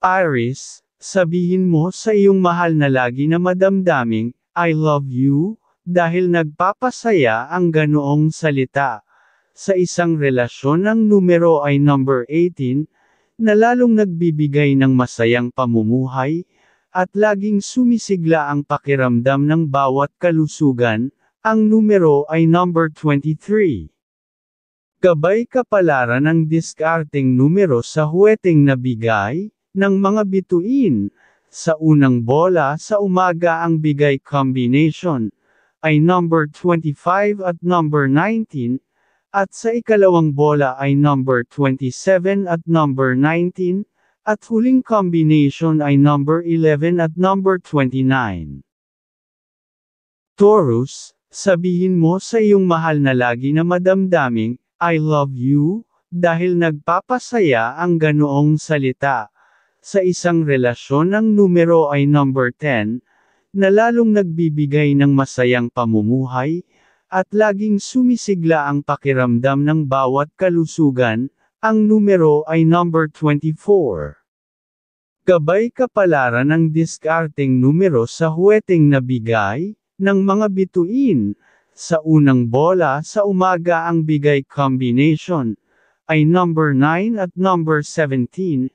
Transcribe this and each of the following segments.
Iris, sabihin mo sa iyong mahal na lagi na madamdaming, I love you, dahil nagpapasaya ang ganoong salita. Sa isang relasyon ang numero ay number 18, na lalong nagbibigay ng masayang pamumuhay, at laging sumisigla ang pakiramdam ng bawat kalusugan, ang numero ay number 23. Gabay kapalaran ng diskarteng numero sa huweteng na bigay, ng mga bituin. Sa unang bola sa umaga ang bigay combination, ay number 25 at number 19, at sa ikalawang bola ay number 27 at number 19, at huling combination ay number 11 at number 29. Taurus, sabihin mo sa iyong mahal na lagi na madamdaming, I love you, dahil nagpapasaya ang ganoong salita. Sa isang relasyon ang numero ay number 10, na lalong nagbibigay ng masayang pamumuhay, at laging sumisigla ang pakiramdam ng bawat kalusugan, ang numero ay number 24. Gabay kapalaran ng diskarteng numero sa huweteng na bigay, ng mga bituin. Sa unang bola sa umaga ang bigay combination, ay number 9 at number 17,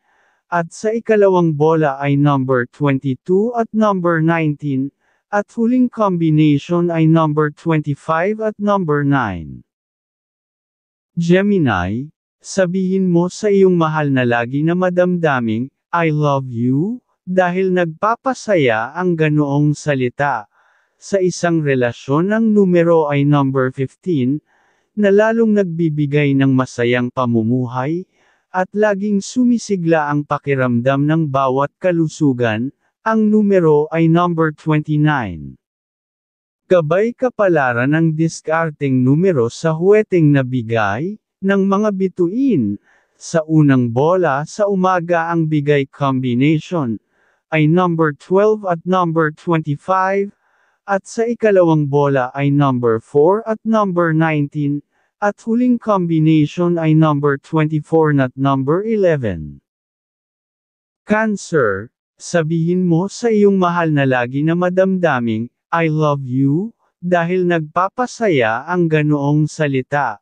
at sa ikalawang bola ay number 22 at number 19, at huling combination ay number 25 at number 9. Gemini, sabihin mo sa iyong mahal na lagi na madamdaming, I love you, dahil nagpapasaya ang ganoong salita. Sa isang relasyon ang numero ay number 15, na lalong nagbibigay ng masayang pamumuhay, at laging sumisigla ang pakiramdam ng bawat kalusugan, ang numero ay number 29. Gabay kapalaran ng diskarteng numero sa huweteng na bigay, ng mga bituin. Sa unang bola sa umaga ang bigay combination, ay number 12 at number 25, at sa ikalawang bola ay number 4 at number 19, at huling combination ay number 24 at number 11. Cancer, sabihin mo sa iyong mahal na lagi na madamdaming, I love you, dahil nagpapasaya ang ganoong salita.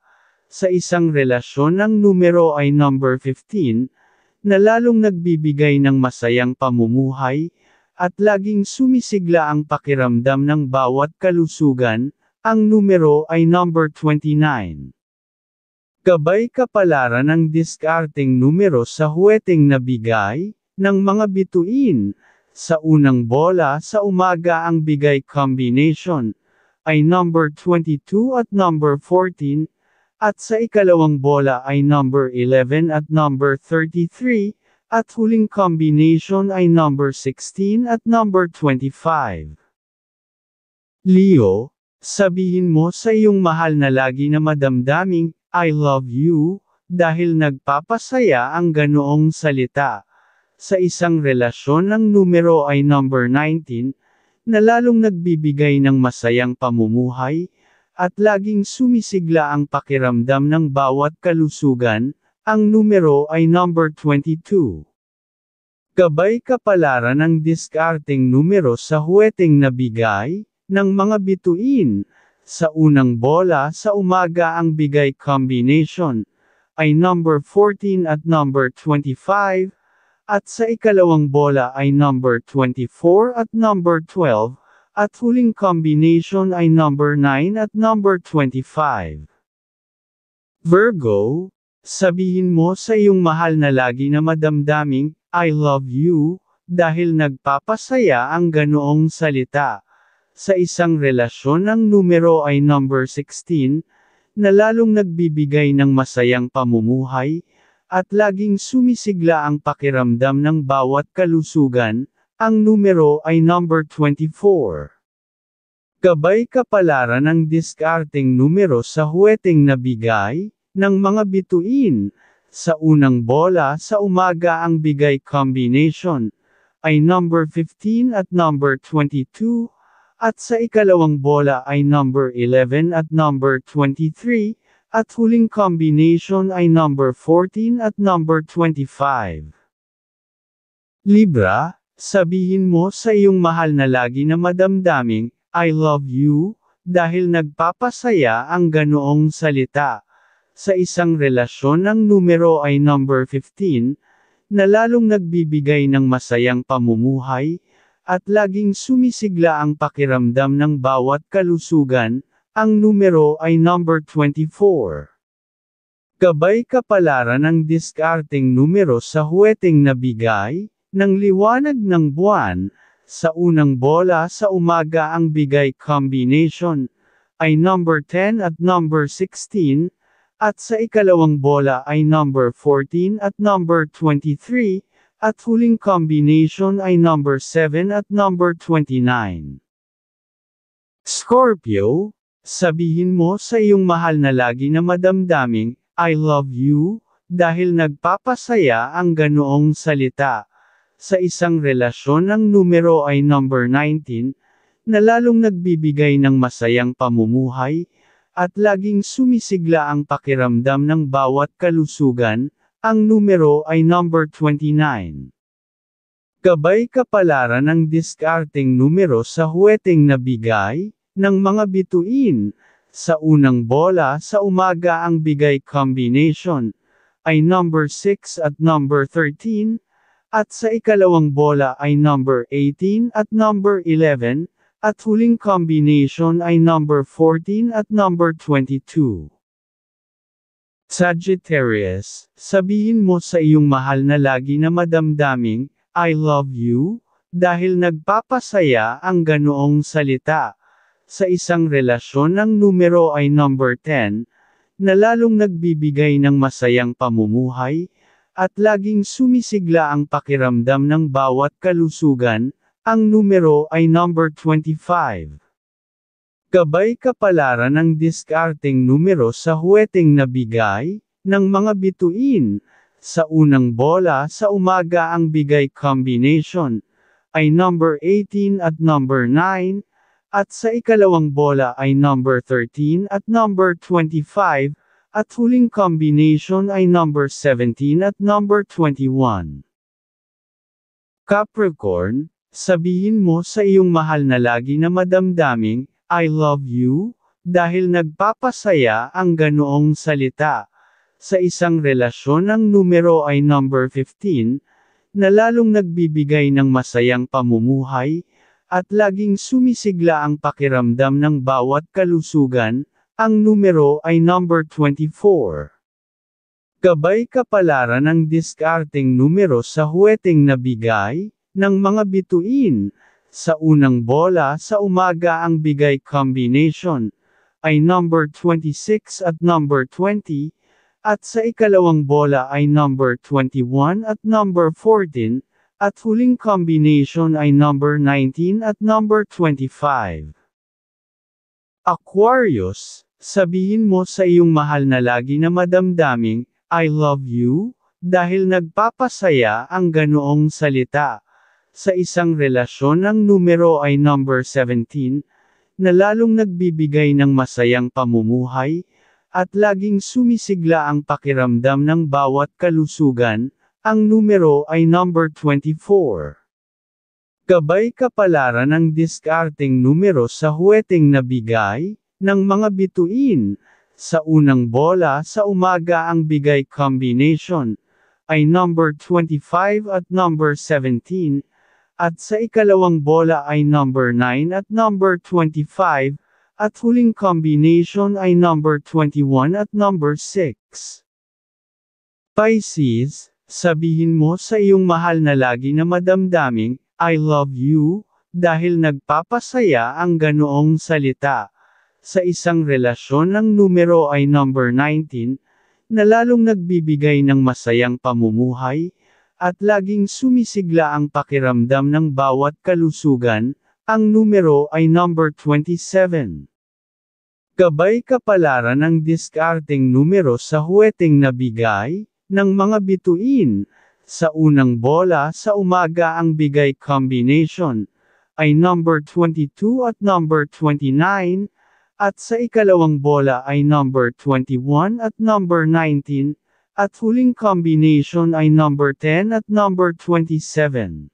Sa isang relasyon ang numero ay number 15, na lalong nagbibigay ng masayang pamumuhay, at laging sumisigla ang pakiramdam ng bawat kalusugan, ang numero ay number 29. Gabay kapalaran ng diskarteng numero sa huweteng na bigay, ng mga bituin. Sa unang bola sa umaga ang bigay combination, ay number 22 at number 14, at sa ikalawang bola ay number 11 at number 33, at huling combination ay number 16 at number 25. Leo, sabihin mo sa iyong mahal na lagi na madamdaming, I love you, dahil nagpapasaya ang ganoong salita. Sa isang relasyon ang numero ay number 19, na lalong nagbibigay ng masayang pamumuhay, at laging sumisigla ang pakiramdam ng bawat kalusugan, ang numero ay number 22. Gabay kapalaran ng diskarteng numero sa huweteng na bigay, ng mga bituin. Sa unang bola sa umaga ang bigay combination, ay number 14 at number 25, at sa ikalawang bola ay number 24 at number 12, at huling combination ay number 9 at number 25. Virgo, sabihin mo sa iyong mahal na lagi na madamdaming, I love you, dahil nagpapasaya ang ganoong salita. Sa isang relasyon ang numero ay number 16, na lalong nagbibigay ng masayang pamumuhay, at laging sumisigla ang pakiramdam ng bawat kalusugan, ang numero ay number 24. Gabay kapalaran ng diskarteng numero sa huweteng na bigay, ng mga bituin. Sa unang bola sa umaga ang bigay combination, ay number 15 at number 22, at sa ikalawang bola ay number 11 at number 23, at huling combination ay number 14 at number 25. Libra, sabihin mo sa iyong mahal na lagi na madamdaming, I love you, dahil nagpapasaya ang ganoong salita. Sa isang relasyon ang numero ay number 15, na lalong nagbibigay ng masayang pamumuhay, at laging sumisigla ang pakiramdam ng bawat kalusugan, ang numero ay number 24. Gabay kapalaran ng diskarteng numero sa huweteng nabigay, ng liwanag ng buwan, sa unang bola sa umaga ang bigay combination, ay number 10 at number 16, at sa ikalawang bola ay number 14 at number 23, at huling combination ay number 7 at number 29. Scorpio, sabihin mo sa iyong mahal na lagi na madamdaming, I love you, dahil nagpapasaya ang ganoong salita. Sa isang relasyon ang numero ay number 19, na lalong nagbibigay ng masayang pamumuhay, at laging sumisigla ang pakiramdam ng bawat kalusugan, ang numero ay number 29. Gabay kapalaran ng diskarteng numero sa huweteng nabigay, ng mga bituin, sa unang bola sa umaga ang bigay combination, ay number 6 at number 13, at sa ikalawang bola ay number 18 at number 11, at huling combination ay number 14 at number 22. Sagittarius, sabihin mo sa iyong mahal na lagi na madamdaming, I love you, dahil nagpapasaya ang ganoong salita. Sa isang relasyon ang numero ay number 10, na lalong nagbibigay ng masayang pamumuhay, at laging sumisigla ang pakiramdam ng bawat kalusugan, ang numero ay number 25. Gabay kapalaran ng diskarteng numero sa huweteng nabigay, ng mga bituin, sa unang bola sa umaga ang bigay combination, ay number 18 at number 9, at sa ikalawang bola ay number 13 at number 25, at huling combination ay number 17 at number 21. Capricorn, sabihin mo sa iyong mahal na lagi na madamdaming, I love you, dahil nagpapasaya ang ganoong salita. Sa isang relasyon ang numero ay number 15, na lalong nagbibigay ng masayang pamumuhay, at laging sumisigla ang pakiramdam ng bawat kalusugan, ang numero ay number 24. Gabay kapalaran ng diskarteng numero sa huweteng nabigay, ng mga bituin, sa unang bola sa umaga ang bigay combination, ay number 26 at number 20, at sa ikalawang bola ay number 21 at number 14, at huling combination ay number 19 at number 25. Aquarius, sabihin mo sa iyong mahal na lagi na madamdaming, I love you, dahil nagpapasaya ang ganoong salita. Sa isang relasyon ang numero ay number 17, na lalong nagbibigay ng masayang pamumuhay, at laging sumisigla ang pakiramdam ng bawat kalusugan, ang numero ay number 24. Gabay kapalaran ng diskarteng numero sa huweteng nabigay, ng mga bituin, sa unang bola sa umaga ang bigay combination, ay number 25 at number 17, at sa ikalawang bola ay number 9 at number 25, at huling combination ay number 21 at number 6. Pisces, sabihin mo sa iyong mahal na lagi na madamdaming, I love you, dahil nagpapasaya ang ganoong salita. Sa isang relasyon ang numero ay number 19, na lalong nagbibigay ng masayang pamumuhay, at laging sumisigla ang pakiramdam ng bawat kalusugan, ang numero ay number 27. Gabay kapalaran ng diskarteng numero sa huweteng nabigay, ng mga bituin, sa unang bola sa umaga ang bigay combination, ay number 22 at number 29, at sa ikalawang bola ay number 21 at number 19, At huling combination ay number 10 at number 27.